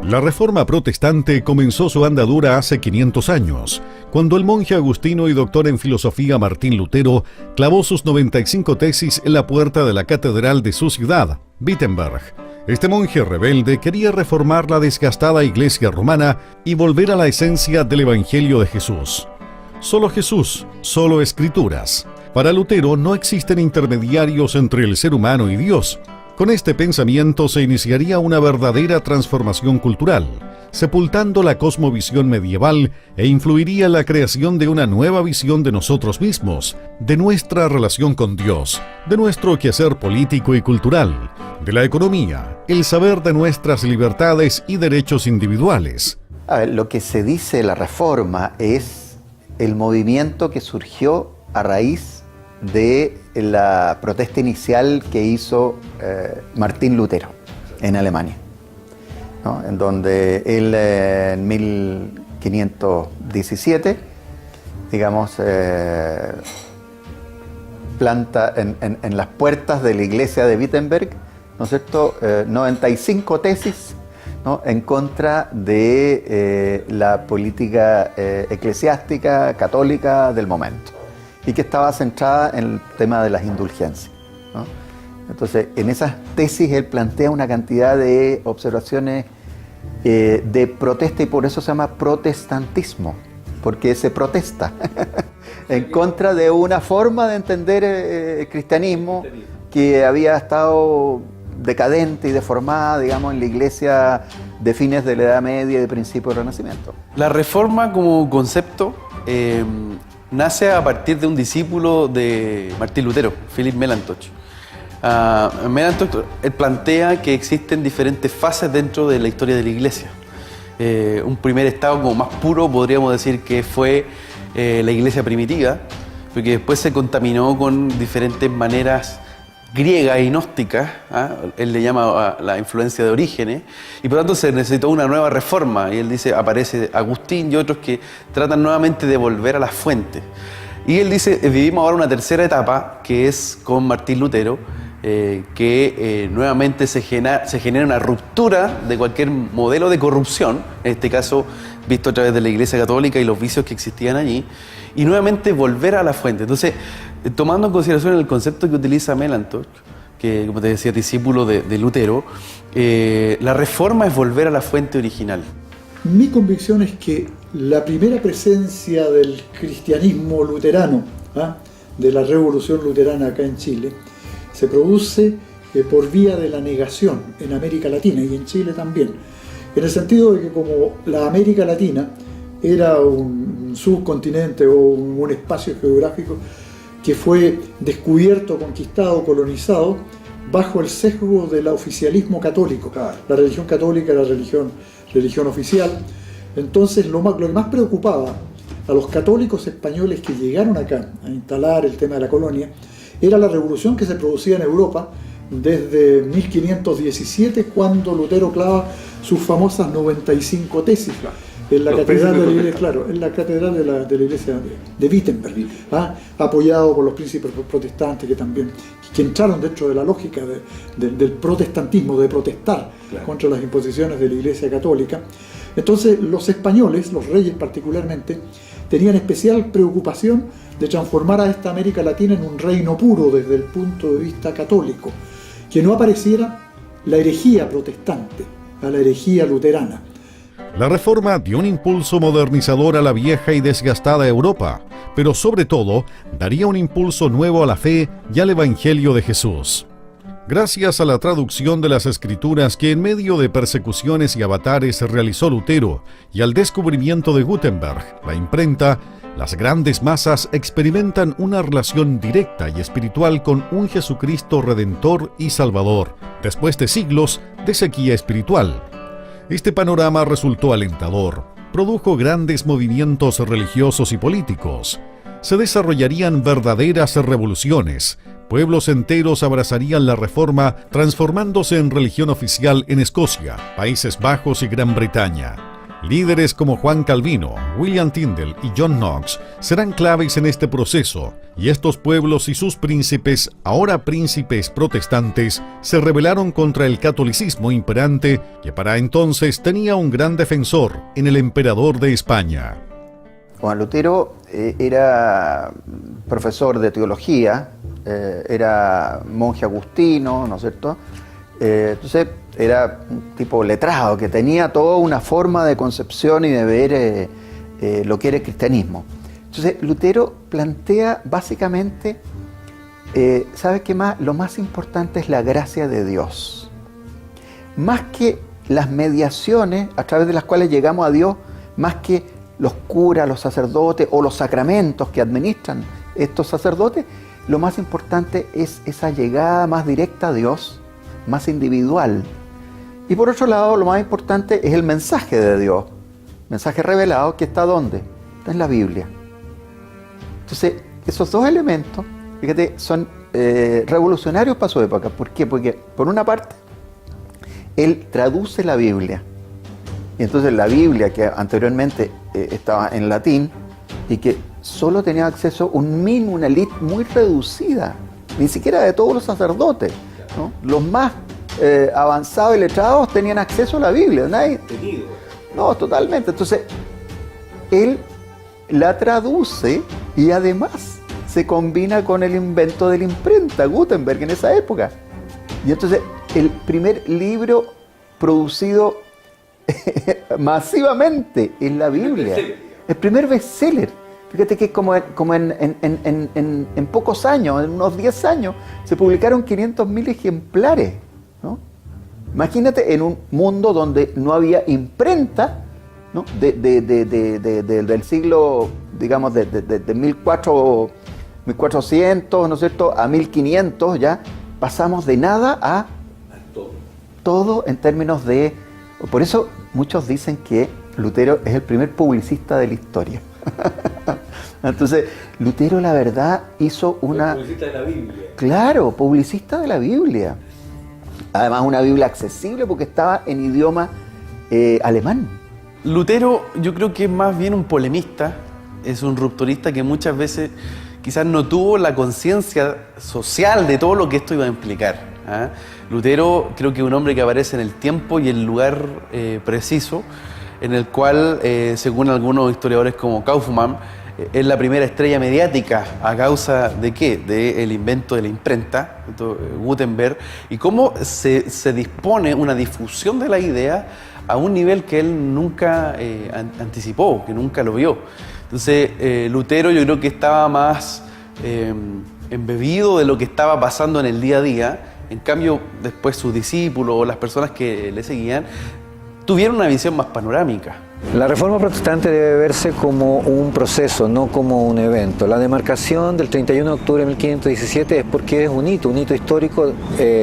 La Reforma protestante comenzó su andadura hace 500 años, cuando el monje agustino y doctor en filosofía Martín Lutero clavó sus 95 tesis en la puerta de la catedral de su ciudad, Wittenberg. Este monje rebelde quería reformar la desgastada iglesia romana y volver a la esencia del Evangelio de Jesús. Solo Jesús, solo Escrituras. Para Lutero no existen intermediarios entre el ser humano y Dios. Con este pensamiento se iniciaría una verdadera transformación cultural, sepultando la cosmovisión medieval e influiría en la creación de una nueva visión de nosotros mismos, de nuestra relación con Dios, de nuestro quehacer político y cultural, de la economía, el saber de nuestras libertades y derechos individuales. Lo que se dice la Reforma es el movimiento que surgió a raíz de la protesta inicial que hizo Martín Lutero en Alemania, ¿no? En donde él en 1517, digamos, planta en las puertas de la iglesia de Wittenberg, ¿no es cierto?, 95 tesis, ¿no?, en contra de la política eclesiástica católica del momento, y que estaba centrada en el tema de las indulgencias, ¿no? Entonces, en esas tesis él plantea una cantidad de observaciones de protesta, y por eso se llama protestantismo, porque se protesta en contra de una forma de entender el cristianismo que había estado decadente y deformada, digamos, en la iglesia de fines de la Edad Media y de principios del Renacimiento. La Reforma como concepto nace a partir de un discípulo de Martín Lutero, Philipp Melanchthon. Melanchthon él plantea que existen diferentes fases dentro de la historia de la Iglesia. Un primer estado como más puro podríamos decir que fue la Iglesia primitiva, porque después se contaminó con diferentes maneras griegas y gnósticas, él le llama la influencia de Orígenes, y por lo tanto se necesitó una nueva reforma, y él dice, aparece Agustín y otros que tratan nuevamente de volver a las fuentes. Y él dice, vivimos ahora una tercera etapa, que es con Martín Lutero, que nuevamente se genera una ruptura de cualquier modelo de corrupción, en este caso visto a través de la Iglesia Católica y los vicios que existían allí, y nuevamente volver a la fuente. Entonces, tomando en consideración el concepto que utiliza Melanchthon, que como te decía, discípulo de Lutero, la reforma es volver a la fuente original. Mi convicción es que la primera presencia del cristianismo luterano, de la revolución luterana acá en Chile, se produce por vía de la negación en América Latina y en Chile también, en el sentido de que como la América Latina era un subcontinente o un espacio geográfico que fue descubierto, conquistado, colonizado bajo el sesgo del oficialismo católico. La religión católica era religión oficial. Entonces lo que más preocupaba a los católicos españoles que llegaron acá a instalar el tema de la colonia era la revolución que se producía en Europa desde 1517, cuando Lutero clava sus famosas 95 tesis en la catedral de la iglesia, claro, en la catedral de la iglesia de Wittenberg, apoyado por los príncipes protestantes que entraron dentro de la lógica del protestantismo, de protestar contra las imposiciones de la iglesia católica. Entonces los españoles, los reyes particularmente, tenían especial preocupación de transformar a esta América Latina en un reino puro desde el punto de vista católico, que no apareciera la herejía protestante, a la herejía luterana. La Reforma dio un impulso modernizador a la vieja y desgastada Europa, pero sobre todo daría un impulso nuevo a la fe y al Evangelio de Jesús. Gracias a la traducción de las Escrituras que en medio de persecuciones y avatares realizó Lutero y al descubrimiento de Gutenberg, la imprenta, las grandes masas experimentan una relación directa y espiritual con un Jesucristo Redentor y Salvador, después de siglos de sequía espiritual. Este panorama resultó alentador, produjo grandes movimientos religiosos y políticos. Se desarrollarían verdaderas revoluciones. Pueblos enteros abrazarían la Reforma, transformándose en religión oficial en Escocia, Países Bajos y Gran Bretaña. Líderes como Juan Calvino, William Tyndale y John Knox serán claves en este proceso, y estos pueblos y sus príncipes, ahora príncipes protestantes, se rebelaron contra el catolicismo imperante, que para entonces tenía un gran defensor en el emperador de España. Juan Lutero era profesor de teología, era monje agustino, ¿no es cierto? Entonces era un tipo letrado que tenía toda una forma de concepción y de ver lo que era el cristianismo. Entonces Lutero plantea básicamente, ¿sabes qué más? Lo más importante es la gracia de Dios. Más que las mediaciones a través de las cuales llegamos a Dios, más que los curas, los sacerdotes o los sacramentos que administran estos sacerdotes, lo más importante es esa llegada más directa a Dios, más individual. Y por otro lado, lo más importante es el mensaje de Dios, mensaje revelado, que está ¿dónde? Está en la Biblia. Entonces, esos dos elementos, fíjate, son revolucionarios para su época. ¿Por qué? Porque, por una parte, él traduce la Biblia. Y entonces la Biblia, que anteriormente estaba en latín y que solo tenía acceso una élite muy reducida, ni siquiera de todos los sacerdotes, ¿no? Los más avanzados y letrados tenían acceso a la Biblia. Nadie, no, totalmente. Entonces, él la traduce y además se combina con el invento de la imprenta, Gutenberg, en esa época. Y entonces, el primer libro producido masivamente en la Biblia, el primer bestseller. Fíjate que como en pocos años, en unos 10 años, se publicaron 500.000 ejemplares, ¿no? Imagínate en un mundo donde no había imprenta, ¿no? Del siglo, digamos, de 1400, ¿no es cierto?, a 1500, ya pasamos de nada a todo en términos de... Por eso muchos dicen que Lutero es el primer publicista de la historia. Entonces, Lutero, la verdad, hizo una... Publicista de la Biblia. Claro, publicista de la Biblia. Además, una Biblia accesible porque estaba en idioma alemán. Lutero, yo creo que es más bien un polemista, es un rupturista que muchas veces quizás no tuvo la conciencia social de todo lo que esto iba a implicar, ¿eh? Lutero creo que es un hombre que aparece en el tiempo y el lugar preciso, en el cual, según algunos historiadores como Kaufmann, es la primera estrella mediática a causa de ¿qué? Del invento de la imprenta, Gutenberg, y cómo se dispone una difusión de la idea a un nivel que él nunca anticipó, que nunca lo vio. Entonces, Lutero yo creo que estaba más embebido de lo que estaba pasando en el día a día. En cambio, después sus discípulos o las personas que le seguían tuvieron una visión más panorámica. La Reforma Protestante debe verse como un proceso, no como un evento. La demarcación del 31 de octubre de 1517 es porque es un hito histórico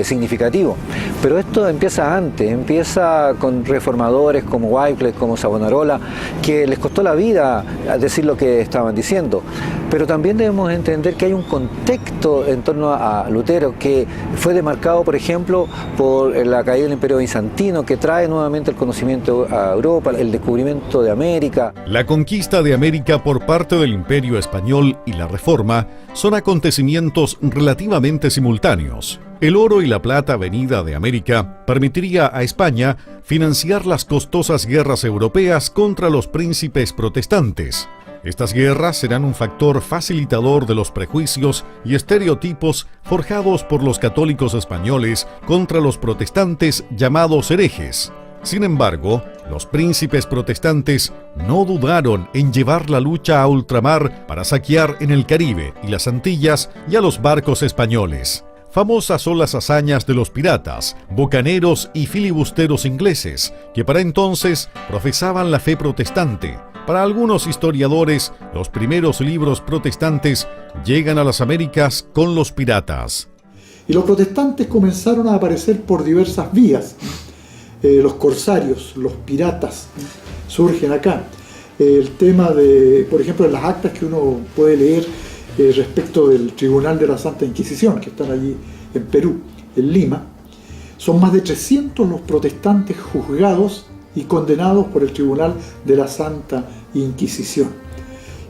significativo. Pero esto empieza antes, empieza con reformadores como Wycliffe, como Savonarola, que les costó la vida decir lo que estaban diciendo. Pero también debemos entender que hay un contexto en torno a Lutero que fue demarcado, por ejemplo, por la caída del Imperio Bizantino, que trae nuevamente el conocimiento a Europa, el descubrimiento de América. La conquista de América por parte del Imperio Español y la Reforma son acontecimientos relativamente simultáneos. El oro y la plata venida de América permitiría a España financiar las costosas guerras europeas contra los príncipes protestantes. Estas guerras serán un factor facilitador de los prejuicios y estereotipos forjados por los católicos españoles contra los protestantes llamados herejes. Sin embargo, los príncipes protestantes no dudaron en llevar la lucha a ultramar para saquear en el Caribe y las Antillas y a los barcos españoles. Famosas son las hazañas de los piratas, bucaneros y filibusteros ingleses, que para entonces profesaban la fe protestante. Para algunos historiadores, los primeros libros protestantes llegan a las Américas con los piratas. Y los protestantes comenzaron a aparecer por diversas vías. Los corsarios, los piratas, surgen acá. El tema de, por ejemplo, en las actas que uno puede leer respecto del Tribunal de la Santa Inquisición, que están allí en Perú, en Lima, son más de 300 los protestantes juzgados y condenados por el Tribunal de la Santa Inquisición.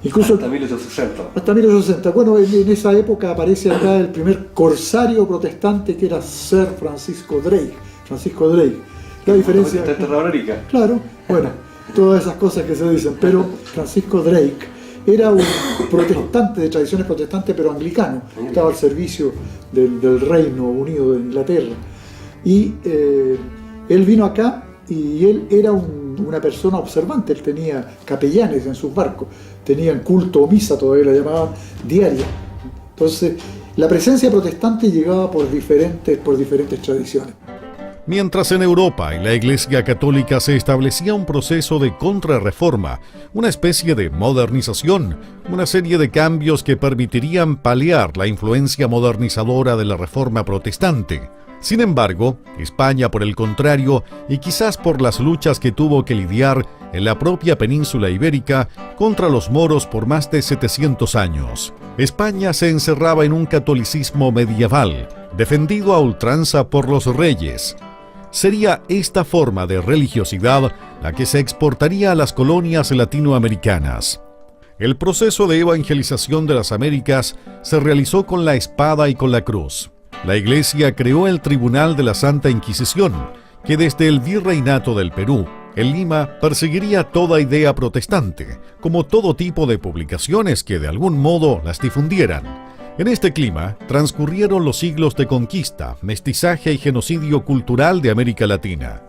Incluso hasta 1860. Hasta 1860. Bueno, en esa época aparece acá el primer corsario protestante, que era Sir Francisco Drake. La diferencia... Claro, bueno, todas esas cosas que se dicen, pero Francisco Drake era un protestante de tradiciones protestantes, pero anglicano. Estaba al servicio del Reino Unido de Inglaterra. Y él vino acá y él era una persona observante. Él tenía capellanes en sus barcos, tenían culto o misa, todavía la llamaban, diaria. Entonces, la presencia protestante llegaba por diferentes tradiciones. Mientras en Europa y la Iglesia Católica se establecía un proceso de contrarreforma, una especie de modernización, una serie de cambios que permitirían paliar la influencia modernizadora de la Reforma protestante. Sin embargo, España, por el contrario, y quizás por las luchas que tuvo que lidiar en la propia península ibérica contra los moros por más de 700 años, España se encerraba en un catolicismo medieval, defendido a ultranza por los reyes. Sería esta forma de religiosidad la que se exportaría a las colonias latinoamericanas. El proceso de evangelización de las Américas se realizó con la espada y con la cruz. La Iglesia creó el Tribunal de la Santa Inquisición, que desde el Virreinato del Perú, en Lima, perseguiría toda idea protestante, como todo tipo de publicaciones que de algún modo las difundieran. En este clima transcurrieron los siglos de conquista, mestizaje y genocidio cultural de América Latina.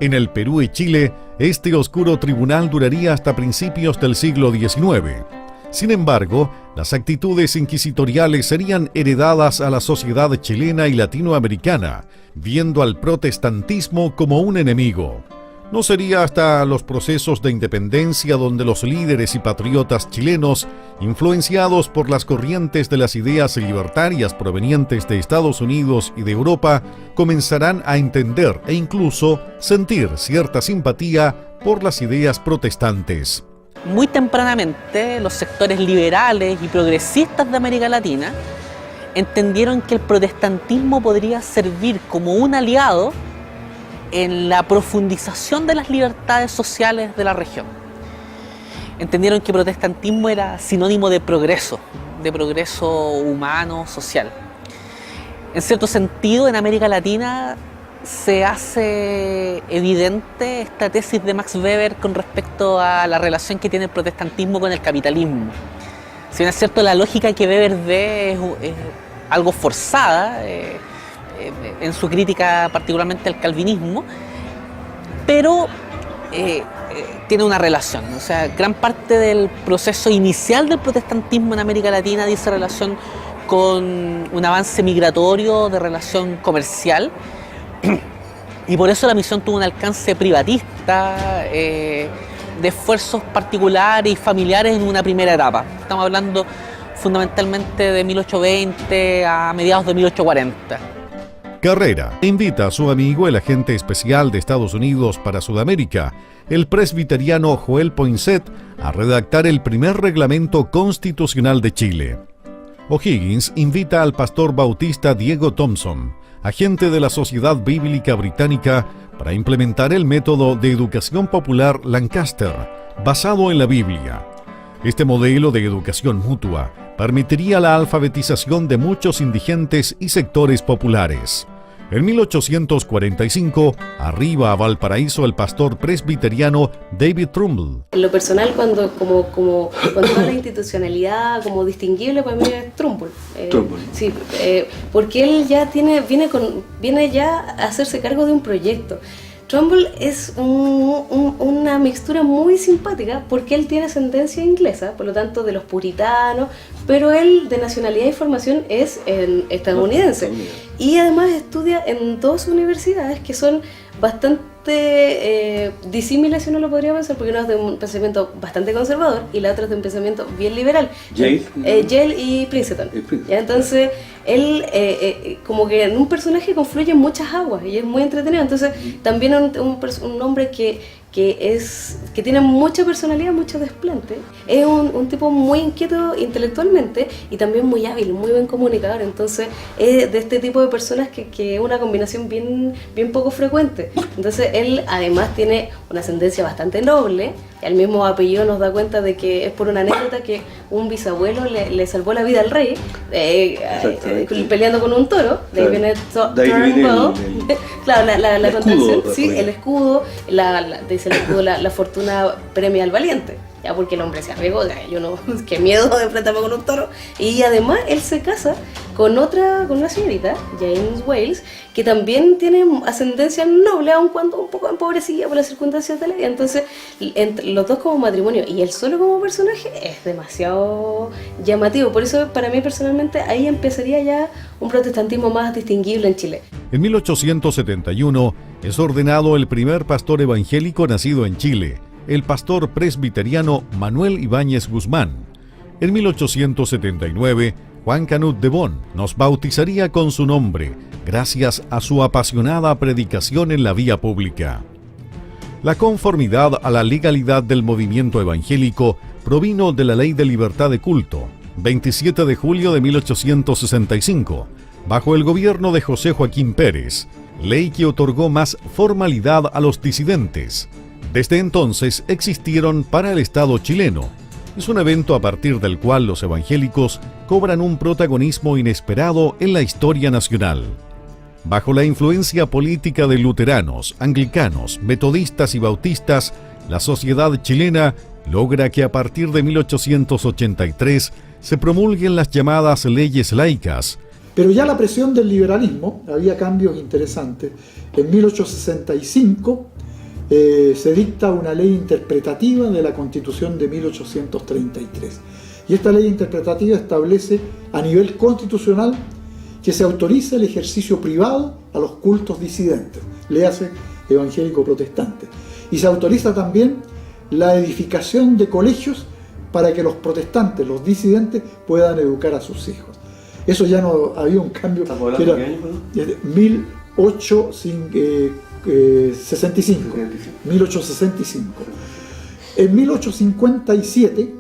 En el Perú y Chile, este oscuro tribunal duraría hasta principios del siglo XIX. Sin embargo, las actitudes inquisitoriales serían heredadas a la sociedad chilena y latinoamericana, viendo al protestantismo como un enemigo. No sería hasta los procesos de independencia donde los líderes y patriotas chilenos, influenciados por las corrientes de las ideas libertarias provenientes de Estados Unidos y de Europa, comenzarán a entender e incluso sentir cierta simpatía por las ideas protestantes. Muy tempranamente, los sectores liberales y progresistas de América Latina entendieron que el protestantismo podría servir como un aliado en la profundización de las libertades sociales de la región. Entendieron que protestantismo era sinónimo de progreso humano, social. En cierto sentido, en América Latina se hace evidente esta tesis de Max Weber con respecto a la relación que tiene el protestantismo con el capitalismo. Si bien es cierto, la lógica que Weber ve es algo forzada, en su crítica particularmente al calvinismo, pero tiene una relación. O sea, gran parte del proceso inicial del protestantismo en América Latina dice relación con un avance migratorio de relación comercial, y por eso la misión tuvo un alcance privatista, de esfuerzos particulares y familiares en una primera etapa. Estamos hablando fundamentalmente de 1820 a mediados de 1840. Carrera invita a su amigo, el agente especial de Estados Unidos para Sudamérica, el presbiteriano Joel Poinsett, a redactar el primer reglamento constitucional de Chile. O'Higgins invita al pastor bautista Diego Thompson, agente de la Sociedad Bíblica Británica, para implementar el método de educación popular Lancaster, basado en la Biblia. Este modelo de educación mutua permitiría la alfabetización de muchos indigentes y sectores populares. En 1845, arriba a Valparaíso el pastor presbiteriano David Trumbull. En lo personal, cuando toda la institucionalidad como distinguible para mí es Trumbull. Sí, porque él ya viene ya a hacerse cargo de un proyecto. Trumbull es una mixtura muy simpática porque él tiene ascendencia inglesa, por lo tanto de los puritanos, pero él de nacionalidad y formación es estadounidense. Y además estudia en dos universidades que son bastante disímiles, si uno lo podría pensar, porque una es de un pensamiento bastante conservador y la otra es de un pensamiento bien liberal. Yale y Princeton. ¿Ya? Entonces, él como que en un personaje confluyen muchas aguas y es muy entretenido. Entonces, también un hombre que que tiene mucha personalidad, mucho desplante. Es un tipo muy inquieto intelectualmente y también muy hábil, muy buen comunicador. Entonces es de este tipo de personas que es una combinación bien poco frecuente. Entonces él además tiene una ascendencia bastante noble. El mismo apellido nos da cuenta de que es por una anécdota que un bisabuelo le salvó la vida al rey peleando con un toro. De ahí viene Turnbull. Claro, la contracción, sí, el escudo, dice el escudo, la fortuna premia al valiente. Ya, porque el hombre se arriesgó, yo no, qué miedo de enfrentarme con un toro. Y además él se casa con una señorita, James Wales, que también tiene ascendencia noble, aun cuando un poco empobrecida por las circunstancias de la vida. Entonces, entre los dos como matrimonio y él solo como personaje es demasiado llamativo. Por eso, para mí personalmente, ahí empezaría ya un protestantismo más distinguible en Chile. En 1871 es ordenado el primer pastor evangélico nacido en Chile, el pastor presbiteriano Manuel Ibáñez Guzmán. En 1879, Juan Canut de Bon nos bautizaría con su nombre, gracias a su apasionada predicación en la vía pública. La conformidad a la legalidad del movimiento evangélico provino de la Ley de Libertad de Culto, 27 de julio de 1865, bajo el gobierno de José Joaquín Pérez, ley que otorgó más formalidad a los disidentes. Desde entonces existieron para el Estado chileno. Es un evento a partir del cual los evangélicos cobran un protagonismo inesperado en la historia nacional. Bajo la influencia política de luteranos, anglicanos, metodistas y bautistas, la sociedad chilena logra que a partir de 1883 se promulguen las llamadas leyes laicas. Pero ya la presión del liberalismo, había cambios interesantes. En 1865 se dicta una ley interpretativa de la Constitución de 1833. Y esta ley interpretativa establece a nivel constitucional que se autoriza el ejercicio privado a los cultos disidentes, léase evangélico protestante. Y se autoriza también la edificación de colegios para que los protestantes, los disidentes, puedan educar a sus hijos. Eso ya no había un cambio. Que era 1865. En 1857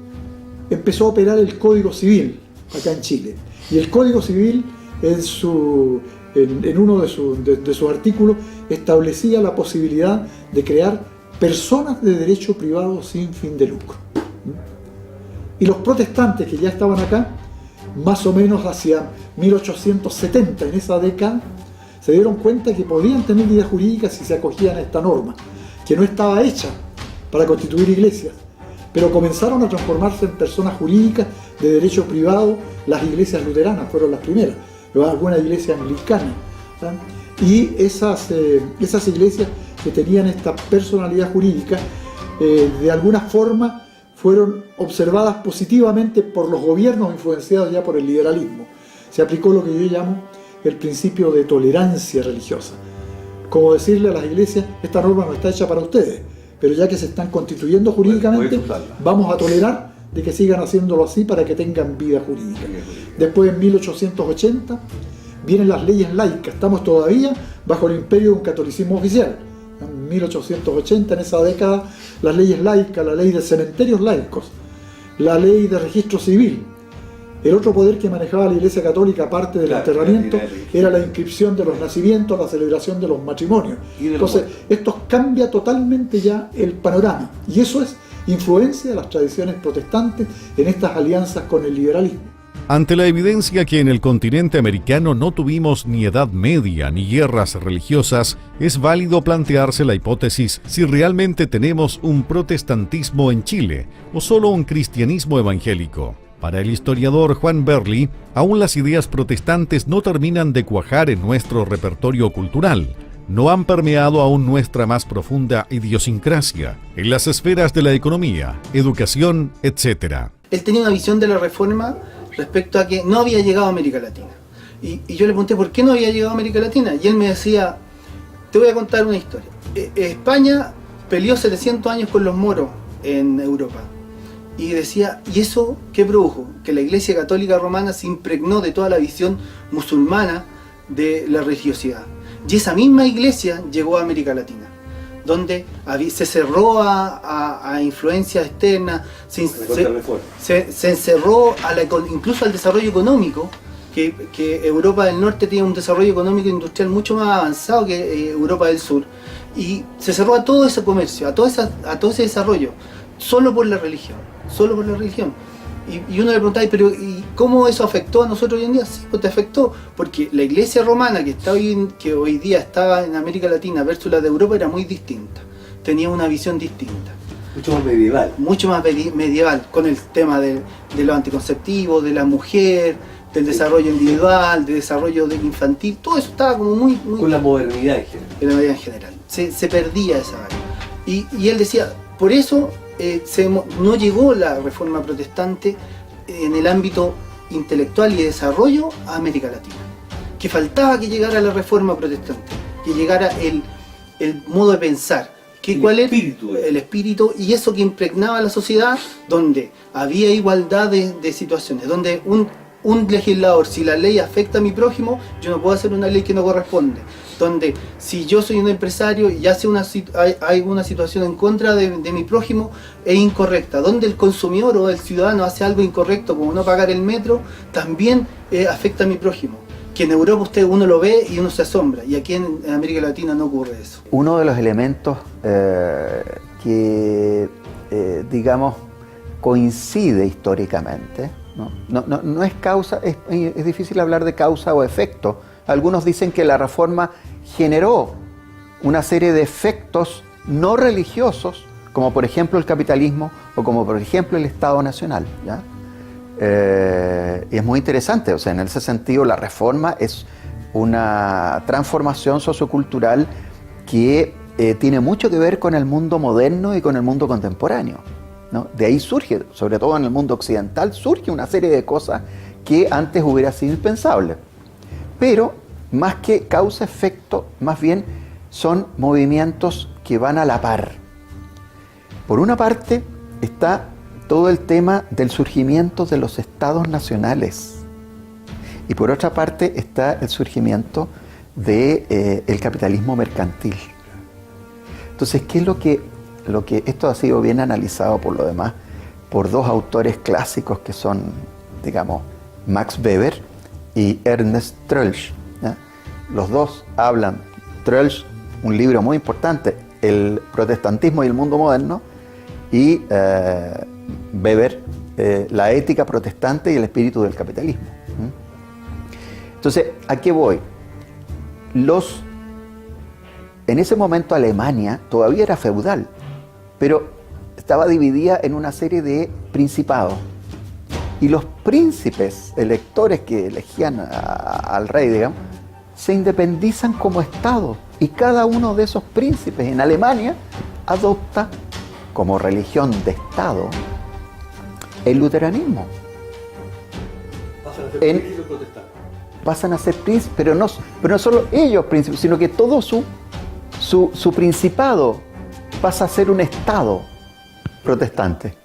empezó a operar el Código Civil acá en Chile. Y el Código Civil en uno de sus artículos establecía la posibilidad de crear personas de derecho privado sin fin de lucro. Y los protestantes que ya estaban acá, más o menos hacia 1870, en esa década, se dieron cuenta que podían tener vida jurídica si se acogían a esta norma, que no estaba hecha para constituir iglesias, pero comenzaron a transformarse en personas jurídicas de derecho privado. Las iglesias luteranas fueron las primeras, luego algunas iglesias anglicanas, ¿sí? Y esas iglesias que tenían esta personalidad jurídica, de alguna forma fueron observadas positivamente por los gobiernos influenciados ya por el liberalismo. Se aplicó lo que yo llamo el principio de tolerancia religiosa. Como decirle a las iglesias, esta norma no está hecha para ustedes, pero ya que se están constituyendo jurídicamente, vamos a tolerar de que sigan haciéndolo así para que tengan vida jurídica. Después, en 1880, vienen las leyes laicas. Estamos todavía bajo el imperio de un catolicismo oficial. En 1880, en esa década, las leyes laicas, la ley de cementerios laicos, la ley de registro civil. El otro poder que manejaba la Iglesia Católica, aparte del enterramiento, era la inscripción de los nacimientos, la celebración de los matrimonios. Entonces, esto cambia totalmente ya el panorama. Y eso es influencia de las tradiciones protestantes en estas alianzas con el liberalismo. Ante la evidencia que en el continente americano no tuvimos ni Edad Media ni guerras religiosas, es válido plantearse la hipótesis si realmente tenemos un protestantismo en Chile o solo un cristianismo evangélico. Para el historiador Juan Berli, aún las ideas protestantes no terminan de cuajar en nuestro repertorio cultural. No han permeado aún nuestra más profunda idiosincrasia en las esferas de la economía, educación, etc. Él tenía una visión de la reforma respecto a que no había llegado a América Latina. Y yo le pregunté por qué no había llegado a América Latina. Y él me decía, te voy a contar una historia. España peleó 700 años con los moros en Europa. Y decía, ¿y eso qué produjo? Que la Iglesia Católica Romana se impregnó de toda la visión musulmana de la religiosidad. Y esa misma iglesia llegó a América Latina. donde se cerró a influencias externas, se encerró incluso al desarrollo económico, que Europa del Norte tiene un desarrollo económico e industrial mucho más avanzado que Europa del Sur, y se cerró a todo ese comercio, a todo ese desarrollo, solo por la religión. Y uno le preguntaba, pero ¿y cómo eso afectó a nosotros hoy en día? Sí, pues te afectó, porque la iglesia romana que hoy día estaba en América Latina versus la de Europa era muy distinta, tenía una visión distinta. Mucho más medieval. Mucho más medieval, con el tema de los anticonceptivos, de la mujer, del desarrollo individual, del desarrollo infantil, todo eso estaba como muy con la modernidad en general. En la modernidad en general. Se perdía esa área. Y él decía, por eso no llegó la reforma protestante en el ámbito intelectual y de desarrollo a América Latina. Que faltaba que llegara la reforma protestante, que llegara el modo de pensar. ¿Cuál es? El espíritu, y eso que impregnaba la sociedad, donde había igualdad de situaciones, donde un legislador, si la ley afecta a mi prójimo, yo no puedo hacer una ley que no corresponde. Donde si yo soy un empresario y hay una situación en contra de mi prójimo, es incorrecta. Donde el consumidor o el ciudadano hace algo incorrecto, como no pagar el metro, también afecta a mi prójimo. Que en Europa uno lo ve y uno se asombra, y aquí en América Latina no ocurre eso. Uno de los elementos que, digamos, coincide históricamente, no es causa, es difícil hablar de causa o efecto. Algunos dicen que la Reforma generó una serie de efectos no religiosos, como por ejemplo el capitalismo o como por ejemplo el Estado Nacional, ¿ya? Y es muy interesante, o sea, en ese sentido la Reforma es una transformación sociocultural que tiene mucho que ver con el mundo moderno y con el mundo contemporáneo, ¿no? De ahí surge, sobre todo en el mundo occidental, surge una serie de cosas que antes hubiera sido impensable. Pero más que causa-efecto, más bien son movimientos que van a la par. Por una parte está todo el tema del surgimiento de los estados nacionales. Y por otra parte está el surgimiento del capitalismo mercantil. Entonces, ¿qué es lo que esto ha sido bien analizado por lo demás por dos autores clásicos que son, digamos, Max Weber y Ernst Troeltsch, ¿ya? Los dos hablan, Troeltsch, un libro muy importante, El protestantismo y el mundo moderno, y Weber, La ética protestante y el espíritu del capitalismo. Entonces, ¿a qué voy? En ese momento Alemania todavía era feudal, pero estaba dividida en una serie de principados. Y los príncipes electores que elegían al rey, digamos, se independizan como Estado. Y cada uno de esos príncipes en Alemania adopta como religión de Estado el luteranismo. Pasan a ser príncipes, pero no solo ellos príncipes, sino que todo su principado pasa a ser un Estado protestante.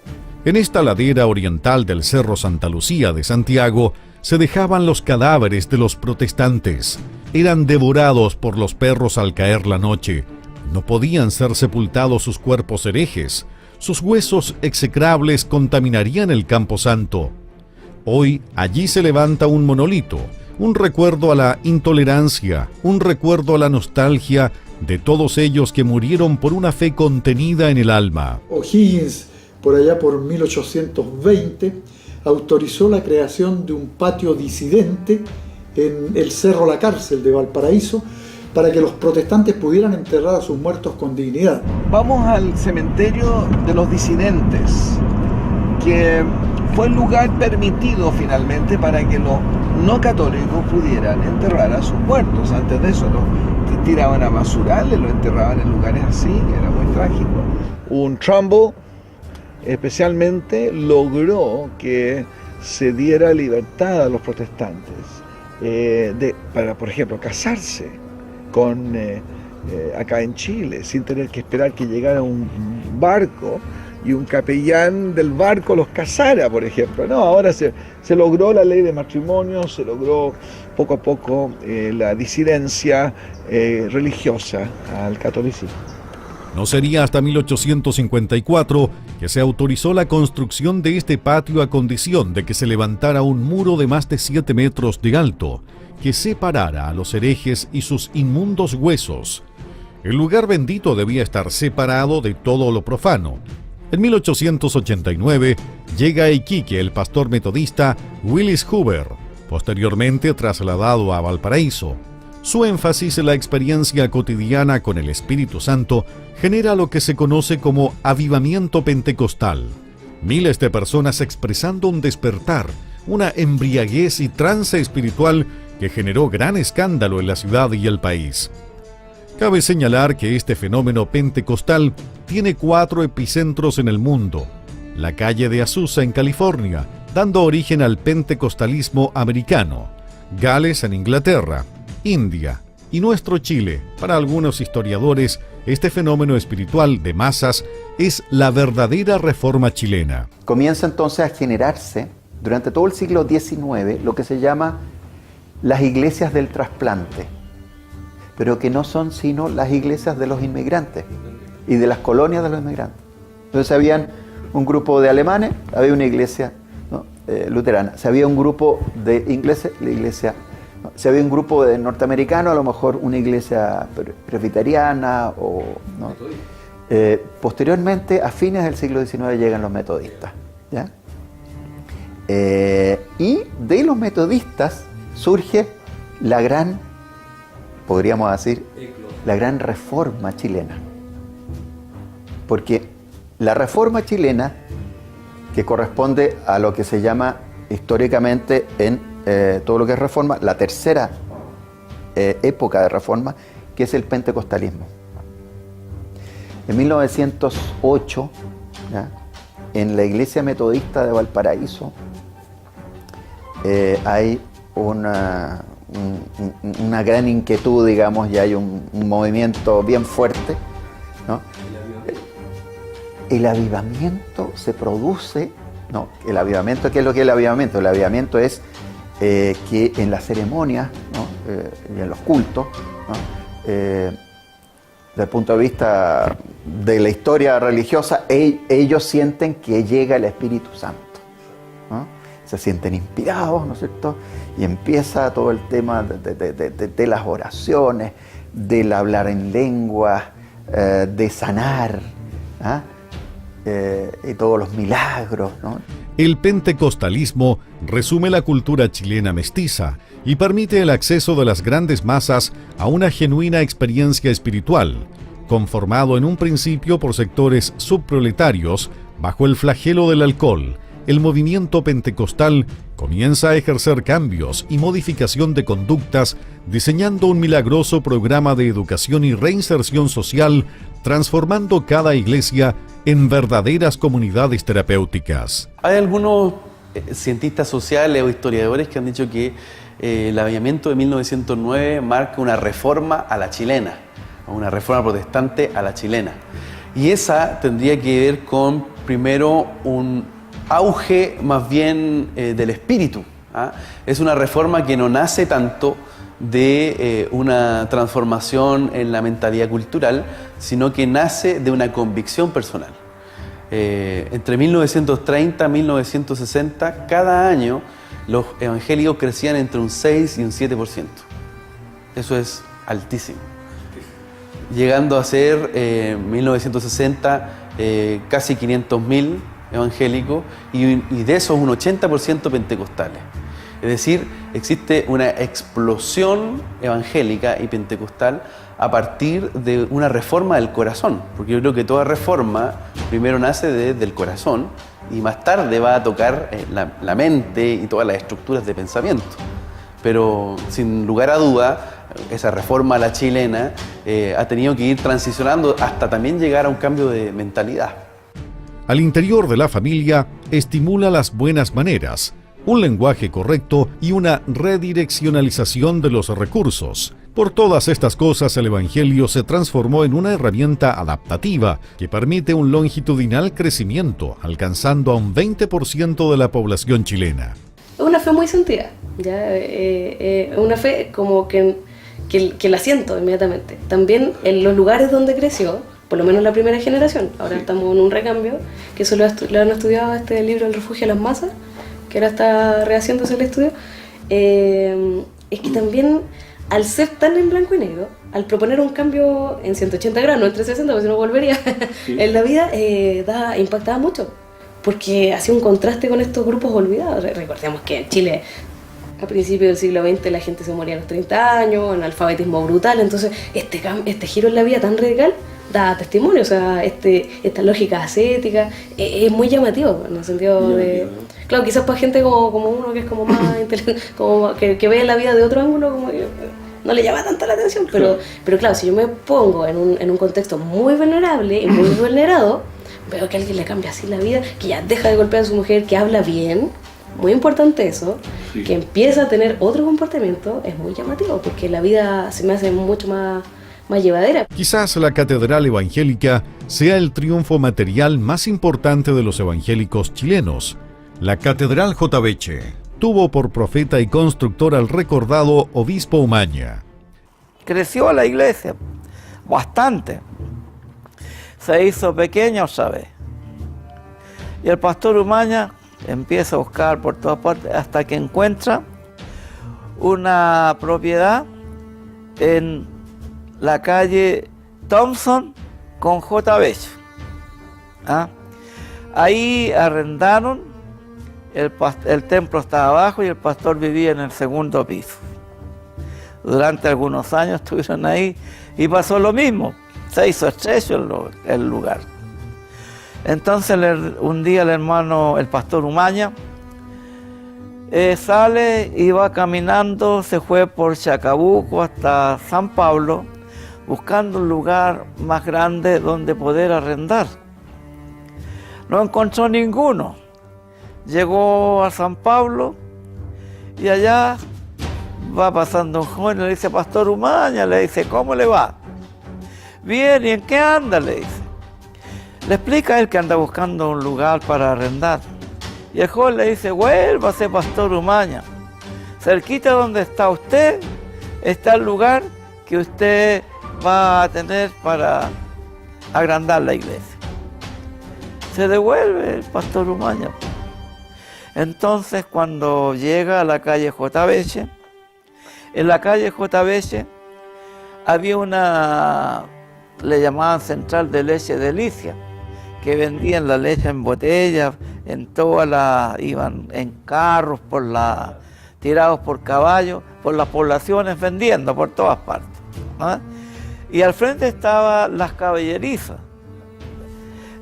En esta ladera oriental del Cerro Santa Lucía de Santiago se dejaban los cadáveres de los protestantes. Eran devorados por los perros al caer la noche. No podían ser sepultados sus cuerpos herejes. Sus huesos execrables contaminarían el Campo Santo. Hoy allí se levanta un monolito, un recuerdo a la intolerancia, un recuerdo a la nostalgia de todos ellos que murieron por una fe contenida en el alma. O'Higgins, por allá por 1820, autorizó la creación de un patio disidente en el Cerro La Cárcel de Valparaíso para que los protestantes pudieran enterrar a sus muertos con dignidad. Vamos al cementerio de los disidentes, que fue el lugar permitido finalmente para que los no católicos pudieran enterrar a sus muertos. Antes de eso los tiraban a basurales, los enterraban en lugares así, era muy trágico. Un Trumbull especialmente logró que se diera libertad a los protestantes para, por ejemplo, casarse acá en Chile, sin tener que esperar que llegara un barco y un capellán del barco los casara, por ejemplo. No, ahora se logró la ley de matrimonio, se logró poco a poco la disidencia religiosa al catolicismo. No sería hasta 1854 que se autorizó la construcción de este patio a condición de que se levantara un muro de más de 7 metros de alto, que separara a los herejes y sus inmundos huesos. El lugar bendito debía estar separado de todo lo profano. En 1889 llega a Iquique el pastor metodista Willis Huber, posteriormente trasladado a Valparaíso. Su énfasis en la experiencia cotidiana con el Espíritu Santo genera lo que se conoce como avivamiento pentecostal. Miles de personas expresando un despertar, una embriaguez y trance espiritual que generó gran escándalo en la ciudad y el país. Cabe señalar que este fenómeno pentecostal tiene 4 epicentros en el mundo. La calle de Azusa en California, dando origen al pentecostalismo americano, Gales en Inglaterra, India y nuestro Chile. Para algunos historiadores, este fenómeno espiritual de masas es la verdadera reforma chilena. Comienza entonces a generarse durante todo el siglo XIX lo que se llama las iglesias del trasplante, pero que no son sino las iglesias de los inmigrantes y de las colonias de los inmigrantes. Entonces habían un grupo de alemanes, había una iglesia, ¿no?, luterana. Si había un grupo de ingleses, la iglesia. ¿No? Si había un grupo de norteamericanos, a lo mejor una iglesia presbiteriana o, ¿no? Posteriormente, a fines del siglo XIX, llegan los metodistas, ¿ya? Y de los metodistas surge la gran, podríamos decir, la gran reforma chilena. Porque la reforma chilena, que corresponde a lo que se llama históricamente en todo lo que es reforma, la tercera época de reforma, que es el pentecostalismo. En 1908, ¿ya?, en la iglesia metodista de Valparaíso, hay una gran inquietud, digamos, y hay un movimiento bien fuerte, ¿no? El avivamiento se produce, no, el avivamiento, ¿qué es lo que es el avivamiento? El avivamiento es que en las ceremonias, ¿no?, y en los cultos, ¿no?, desde el punto de vista de la historia religiosa, ellos sienten que llega el Espíritu Santo, ¿no? Se sienten inspirados, ¿no es cierto? Y empieza todo el tema de las oraciones, del hablar en lengua, de sanar, ¿ah?, y todos los milagros, ¿no? El pentecostalismo resume la cultura chilena mestiza y permite el acceso de las grandes masas a una genuina experiencia espiritual, conformado en un principio por sectores subproletarios bajo el flagelo del alcohol. El movimiento pentecostal comienza a ejercer cambios y modificación de conductas, diseñando un milagroso programa de educación y reinserción social, transformando cada iglesia en verdaderas comunidades terapéuticas. Hay algunos cientistas sociales o historiadores que han dicho que el avivamiento de 1909 marca una reforma a la chilena, una reforma protestante a la chilena. Y esa tendría que ver con, primero, un auge más bien del espíritu, ¿ah? Es una reforma que no nace tanto de una transformación en la mentalidad cultural, sino que nace de una convicción personal. Entre 1930 y 1960, cada año los evangélicos crecían entre un 6 y un 7%. Eso es altísimo. Llegando a ser, en 1960, casi 500.000 evangélicos y de esos un 80% pentecostales. Es decir, existe una explosión evangélica y pentecostal a partir de una reforma del corazón, porque yo creo que toda reforma primero nace desde el corazón y más tarde va a tocar la mente y todas las estructuras de pensamiento. Pero sin lugar a duda, esa reforma a la chilena ha tenido que ir transicionando hasta también llegar a un cambio de mentalidad. Al interior de la familia, estimula las buenas maneras, un lenguaje correcto y una redireccionalización de los recursos. Por todas estas cosas, el Evangelio se transformó en una herramienta adaptativa que permite un longitudinal crecimiento, alcanzando a un 20% de la población chilena. Es una fe muy sentida, ¿ya? Una fe como que la siento inmediatamente. También en los lugares donde creció, por lo menos la primera generación. Ahora estamos en un recambio, que eso lo han estudiado este libro El refugio de las masas, que ahora está rehaciéndose el estudio. Es que también, al ser tan en blanco y negro, al proponer un cambio en 180 grados, no en 360, porque si no volvería, en la vida impactaba mucho, porque hacía un contraste con estos grupos olvidados. Recordemos que en Chile, a principios del siglo XX, la gente se moría a los 30 años, analfabetismo brutal, entonces este giro en la vida tan radical da testimonio, o sea, esta lógica ascética es muy llamativo, en el sentido de... Claro, quizás para gente como uno que es como más inteligente, como que ve la vida de otro ángulo, como que no le llama tanto la atención, pero claro, si yo me pongo en un contexto muy vulnerable y muy vulnerado, veo que alguien le cambia así la vida, que ya deja de golpear a su mujer, que habla bien, muy importante eso, que empieza a tener otro comportamiento, es muy llamativo, porque la vida se me hace mucho más llevadera. Quizás la catedral evangélica sea el triunfo material más importante de los evangélicos chilenos. La Catedral Jotaveche tuvo por profeta y constructor al recordado obispo Umaña. Creció la iglesia bastante, se hizo pequeña otra vez. Y el pastor Umaña empieza a buscar por todas partes hasta que encuentra una propiedad en la calle Thompson con Jotaveche. Ahí arrendaron, el templo estaba abajo y el pastor vivía en el segundo piso. Durante algunos años estuvieron ahí y pasó lo mismo, se hizo estrecho el lugar. Entonces un día el pastor Umaña sale y va caminando, se fue por Chacabuco hasta San Pablo, buscando un lugar más grande donde poder arrendar. No encontró ninguno. Llegó a San Pablo y allá va pasando un joven y le dice: Pastor Umaña, le dice, ¿cómo le va? Bien, ¿y en qué anda? Le dice. Le explica a él que anda buscando un lugar para arrendar. Y el joven le dice: vuélvase, Pastor Umaña. Cerquita donde está usted está el lugar que usted va a tener para agrandar la iglesia. Se devuelve el pastor Umaña. Entonces, cuando llega a la calle Jotaveche, en la calle Jotaveche había una, le llamaban central de leche Delicia, que vendían la leche en botellas, iban en carros, tirados por caballos, por las poblaciones, vendiendo por todas partes. Y al frente estaban las caballerizas.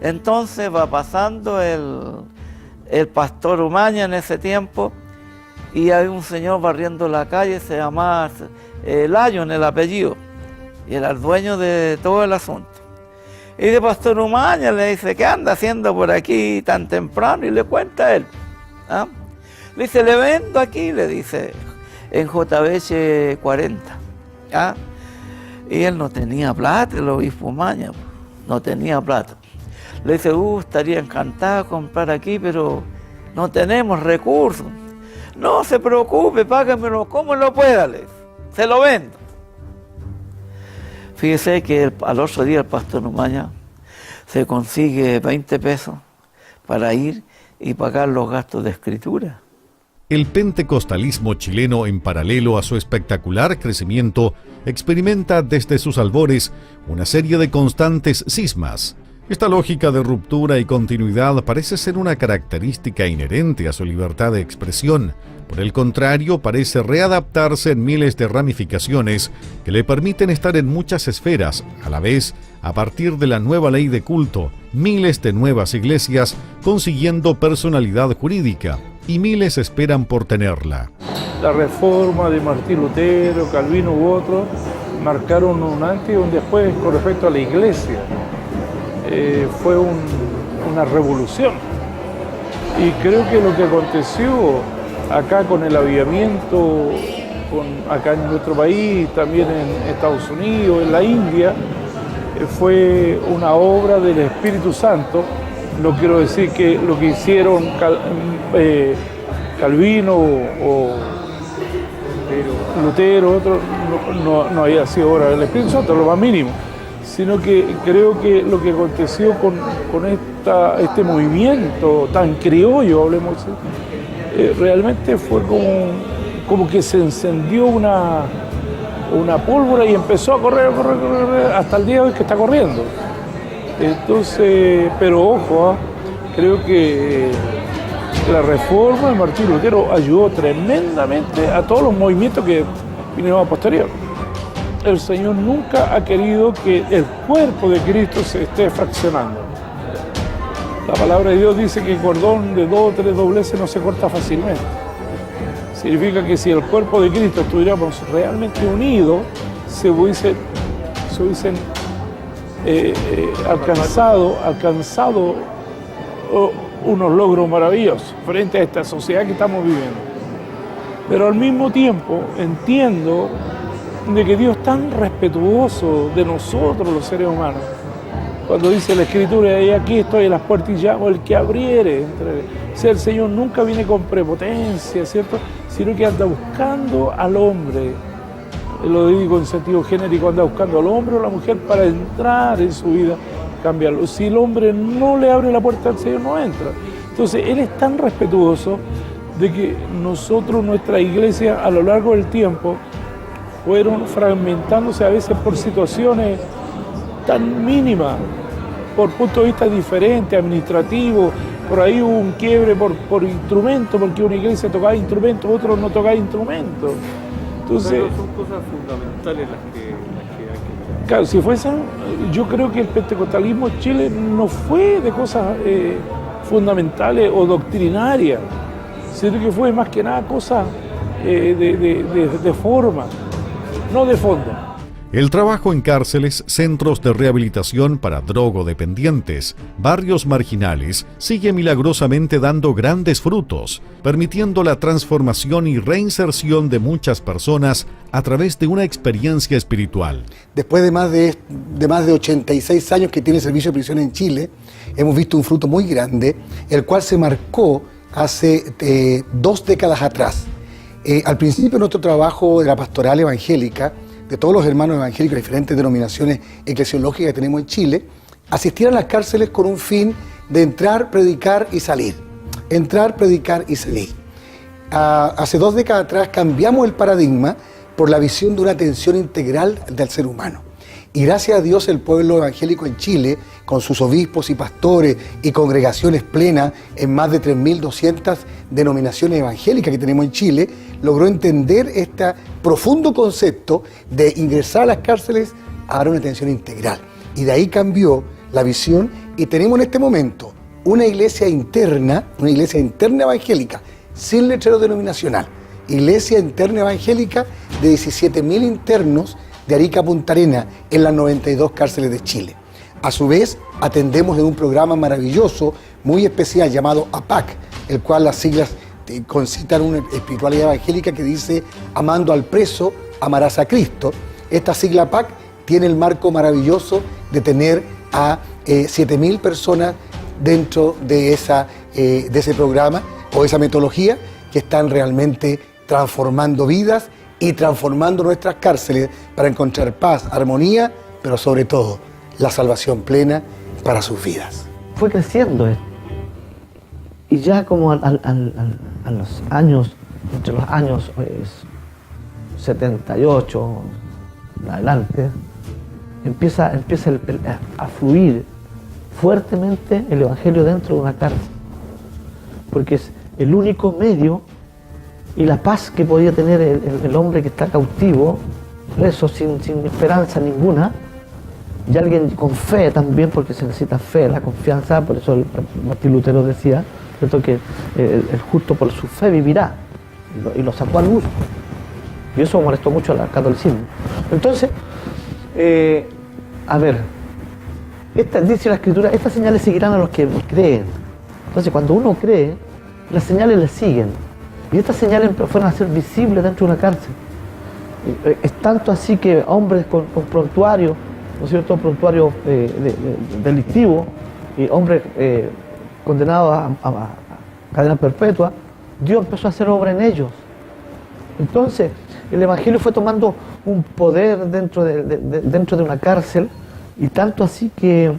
Entonces va pasando el pastor Umaña en ese tiempo, y hay un señor barriendo la calle, se llamaba Lyon, el apellido, y era el dueño de todo el asunto. Y de pastor Umaña le dice: ¿qué anda haciendo por aquí tan temprano? Y le cuenta él. Le dice: le vendo aquí, le dice, en Jotaveche 40. Y él no tenía plata, el obispo Umaña, no tenía plata. Le dice: estaría encantado de comprar aquí, pero no tenemos recursos. No se preocupe, págamelo como lo pueda, le dice, se lo vendo. Fíjese que al otro día el pastor Umaña se consigue 20 pesos para ir y pagar los gastos de escritura. El pentecostalismo chileno, en paralelo a su espectacular crecimiento, experimenta desde sus albores una serie de constantes cismas. Esta lógica de ruptura y continuidad parece ser una característica inherente a su libertad de expresión. Por el contrario, parece readaptarse en miles de ramificaciones que le permiten estar en muchas esferas. A la vez, a partir de la nueva ley de culto, miles de nuevas iglesias consiguiendo personalidad jurídica, y miles esperan por tenerla. La reforma de Martín Lutero, Calvino u otros marcaron un antes y un después con respecto a la iglesia. Fue una revolución, y creo que lo que aconteció acá con el avivamiento, acá en nuestro país, también en Estados Unidos, en la India, fue una obra del Espíritu Santo. No quiero decir que lo que hicieron Calvino o Lutero, otros, no había sido obra del Espíritu Santo, lo más mínimo, sino que creo que lo que aconteció con este movimiento tan criollo, hablemos así, realmente fue como que se encendió una pólvora y empezó a correr hasta el día de hoy que está corriendo. Entonces, pero ojo, creo que la reforma de Martín Lutero ayudó tremendamente a todos los movimientos que vinieron a posterior. El Señor nunca ha querido que el cuerpo de Cristo se esté fraccionando. La palabra de Dios dice que el cordón de 2 o 3 dobleces no se corta fácilmente. Significa que si el cuerpo de Cristo estuviéramos realmente unidos, se hubiesen alcanzado unos logros maravillosos frente a esta sociedad que estamos viviendo. Pero al mismo tiempo entiendo de que Dios es tan respetuoso de nosotros los seres humanos. Cuando dice la Escritura, y aquí estoy en las puertas y llamo, el que abriere. O sea, el Señor nunca viene con prepotencia, ¿cierto? Sino que anda buscando al hombre. Lo digo en sentido genérico, anda buscando al hombre o la mujer para entrar en su vida, cambiarlo. Si el hombre no le abre la puerta al Señor, no entra. Entonces, Él es tan respetuoso de que nosotros, nuestra iglesia, a lo largo del tiempo, fueron fragmentándose a veces por situaciones tan mínimas, por puntos de vista diferentes, administrativos. Por ahí hubo un quiebre por instrumento, porque una iglesia tocaba instrumentos, otros no tocaban instrumentos. Entonces, pero son cosas fundamentales las que hay que mirar. Claro, si fuesen, yo creo que el pentecostalismo en Chile no fue de cosas fundamentales o doctrinarias, sino que fue más que nada cosas de forma, no de fondo. El trabajo en cárceles, centros de rehabilitación para drogodependientes, barrios marginales, sigue milagrosamente dando grandes frutos, permitiendo la transformación y reinserción de muchas personas a través de una experiencia espiritual. Después de más de 86 años que tiene el servicio de prisión en Chile, hemos visto un fruto muy grande, el cual se marcó hace 2 décadas atrás. Al principio nuestro trabajo de la pastoral evangélica, de todos los hermanos evangélicos de diferentes denominaciones eclesiológicas que tenemos en Chile, asistían a las cárceles con un fin de entrar, predicar y salir. Entrar, predicar y salir. Hace 2 décadas atrás cambiamos el paradigma por la visión de una atención integral del ser humano. Y gracias a Dios el pueblo evangélico en Chile, con sus obispos y pastores y congregaciones plenas en más de 3.200 denominaciones evangélicas que tenemos en Chile, logró entender este profundo concepto de ingresar a las cárceles a dar una atención integral. Y de ahí cambió la visión y tenemos en este momento una iglesia interna evangélica, sin letrero denominacional. Iglesia interna evangélica de 17.000 internos de Arica a Punta Arenas en las 92 cárceles de Chile. A su vez, atendemos en un programa maravilloso, muy especial, llamado APAC, el cual las siglas concitan una espiritualidad evangélica que dice: amando al preso, amarás a Cristo. Esta sigla APAC tiene el marco maravilloso de tener a 7.000 personas dentro de ese programa o esa metodología que están realmente transformando vidas y transformando nuestras cárceles para encontrar paz, armonía, pero sobre todo la salvación plena para sus vidas. Fue creciendo esto. Y ya como a los años, entre los años 78 en adelante, empieza a fluir fuertemente el Evangelio dentro de una cárcel. Porque es el único medio y la paz que podía tener el hombre que está cautivo, preso, sin esperanza ninguna, y alguien con fe también, porque se necesita fe, la confianza. Por eso Martín Lutero decía, ¿cierto?, que el justo por su fe vivirá, y lo sacó a luz. Y eso molestó mucho al catolicismo. Entonces, dice la Escritura, estas señales seguirán a los que creen. Entonces, cuando uno cree, las señales le siguen. Y estas señales fueron a ser visibles dentro de una cárcel. Es tanto así que hombres con prontuarios, ¿no es cierto?, prontuarios delictivos, y hombres condenados a cadena perpetua, Dios empezó a hacer obra en ellos. Entonces, el Evangelio fue tomando un poder dentro de una cárcel, Y tanto así que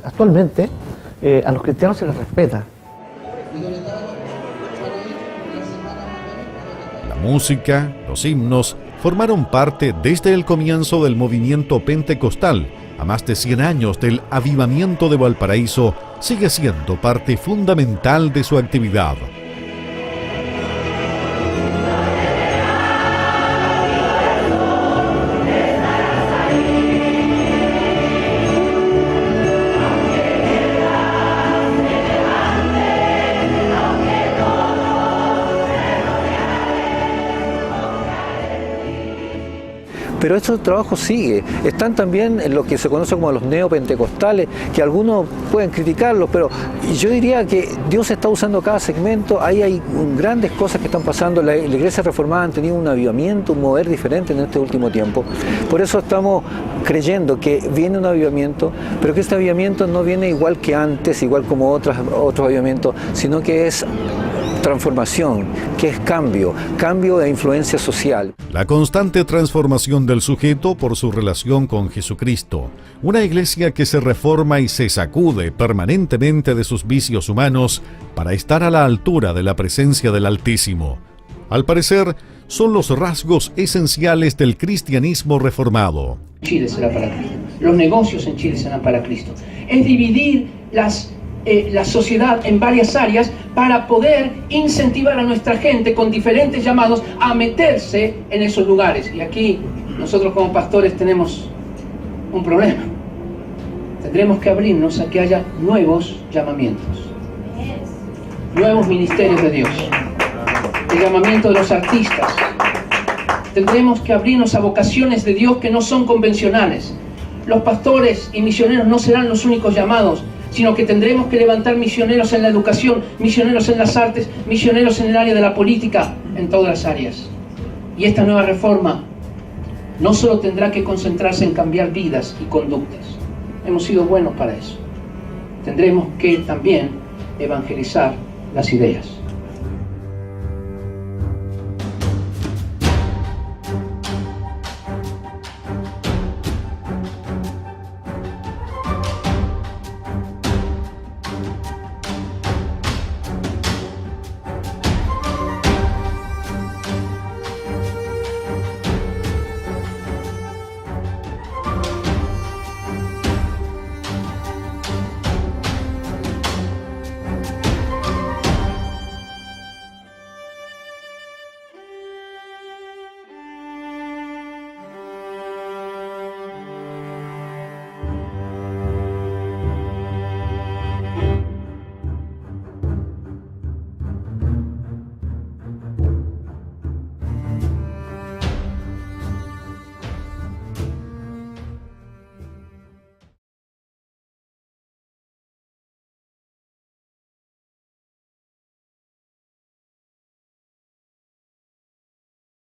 actualmente, a los cristianos se les respeta. La música, los himnos, formaron parte desde el comienzo del movimiento pentecostal. A más de 100 años del avivamiento de Valparaíso, sigue siendo parte fundamental de su actividad. Pero este trabajo sigue. Están también en lo que se conoce como los neopentecostales, que algunos pueden criticarlos, pero yo diría que Dios está usando cada segmento. Ahí hay grandes cosas que están pasando. La Iglesia Reformada ha tenido un avivamiento, un mover diferente en este último tiempo. Por eso estamos creyendo que viene un avivamiento, pero que este avivamiento no viene igual que antes, igual como otros avivamientos, sino que es transformación, que es cambio de influencia social. La constante transformación del sujeto por su relación con Jesucristo. Una iglesia que se reforma y se sacude permanentemente de sus vicios humanos para estar a la altura de la presencia del Altísimo. Al parecer, son los rasgos esenciales del cristianismo reformado. Chile será para Cristo. Los negocios en Chile serán para Cristo. Es dividir la sociedad en varias áreas para poder incentivar a nuestra gente con diferentes llamados a meterse en esos lugares. Y aquí nosotros como pastores tenemos un problema. Tendremos que abrirnos a que haya nuevos llamamientos, nuevos ministerios de Dios, el llamamiento de los artistas. Tendremos que abrirnos a vocaciones de Dios que no son convencionales. Los pastores y misioneros no serán los únicos llamados, sino que tendremos que levantar misioneros en la educación, misioneros en las artes, misioneros en el área de la política, en todas las áreas. Y esta nueva reforma no solo tendrá que concentrarse en cambiar vidas y conductas. Hemos sido buenos para eso. Tendremos que también evangelizar las ideas.